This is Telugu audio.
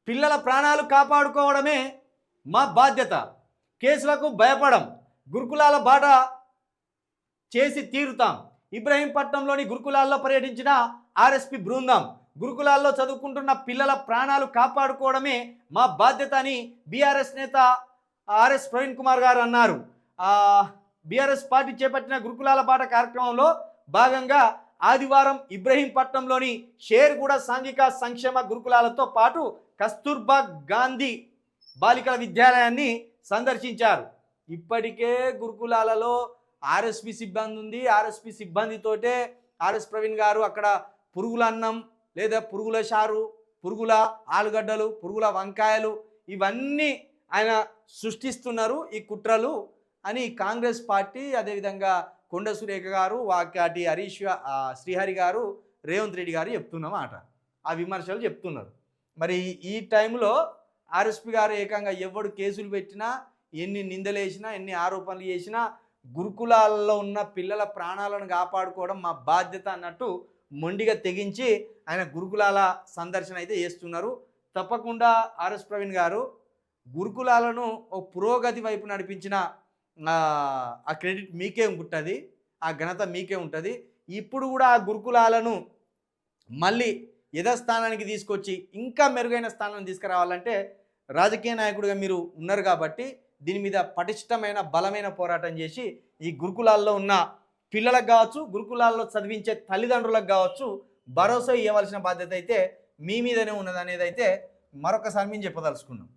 పిల్లల ప్రాణాలు కాపాడుకోవడమే మా బాధ్యత. కేసులకు భయపడం. గురుకులాల బాట చేసి తీరుతాం. ఇబ్రహీంపట్నంలోని గురుకులాల్లో పర్యటించిన ఆర్ఎస్పీ బృందం గురుకులాల్లో చదువుకుంటున్న పిల్లల ప్రాణాలు కాపాడుకోవడమే మా బాధ్యత అని బీఆర్ఎస్ నేత ఆర్ఎస్ ప్రవీణ్ కుమార్ గారు అన్నారు. బీఆర్ఎస్ పార్టీ చేపట్టిన గురుకులాల బాట కార్యక్రమంలో భాగంగా ఆదివారం ఇబ్రహీంపట్నంలోని షేర్గూడ సాంఘిక సంక్షేమ గురుకులాలతో పాటు కస్తూర్బా గాంధీ బాలికల విద్యాలయాన్ని సందర్శించారు. ఇప్పటికే గురుకులాలలో ఆర్ఎస్పీ సిబ్బంది ఉంది. ఆర్ఎస్పీ సిబ్బందితోటే ఆర్ఎస్ ప్రవీణ్ గారు అక్కడ పురుగుల అన్నం లేదా పురుగుల చారు, పురుగుల ఆలుగడ్డలు, పురుగుల వంకాయలు ఇవన్నీ ఆయన సృష్టిస్తున్నారు ఈ కుట్రలు అని కాంగ్రెస్ పార్టీ, అదేవిధంగా కొండ సురేఖ గారు, వాకాటి హరీష్ శ్రీహరి గారు, రేవంత్ రెడ్డి గారు చెప్తున్నమాట. ఆ విమర్శలు చెప్తున్నారు. మరి ఈ టైంలో ఆర్ఎస్పీ గారు ఏకంగా ఎవడు కేసులు పెట్టినా, ఎన్ని నిందలేసినా, ఎన్ని ఆరోపణలు చేసినా గురుకులాల్లో ఉన్న పిల్లల ప్రాణాలను కాపాడుకోవడం మా బాధ్యత అన్నట్టు మొండిగా తెగించి ఆయన గురుకులాల సందర్శన అయితే చేస్తున్నారు. తప్పకుండా ఆర్ఎస్ ప్రవీణ్ గారు గురుకులాలను ఓ పురోగతి వైపు నడిపించిన ఆ క్రెడిట్ మీకే ఉంటుంది, ఆ ఘనత మీకే ఉంటుంది. ఇప్పుడు కూడా ఆ గురుకులాలను మళ్ళీ యథాస్థానానికి తీసుకొచ్చి ఇంకా మెరుగైన స్థానాన్ని తీసుకురావాలంటే రాజకీయ నాయకుడిగా మీరు ఉన్నారు కాబట్టి దీని మీద పటిష్టమైన బలమైన పోరాటం చేసి ఈ గురుకులాల్లో ఉన్న పిల్లలకు కావచ్చు, గురుకులాల్లో చదివించే తల్లిదండ్రులకు కావచ్చు భరోసా ఇవ్వవలసిన బాధ్యత అయితే మీ మీదనే ఉన్నదనేది అయితే మరొకసారి మేము చెప్పదలుచుకున్నాం.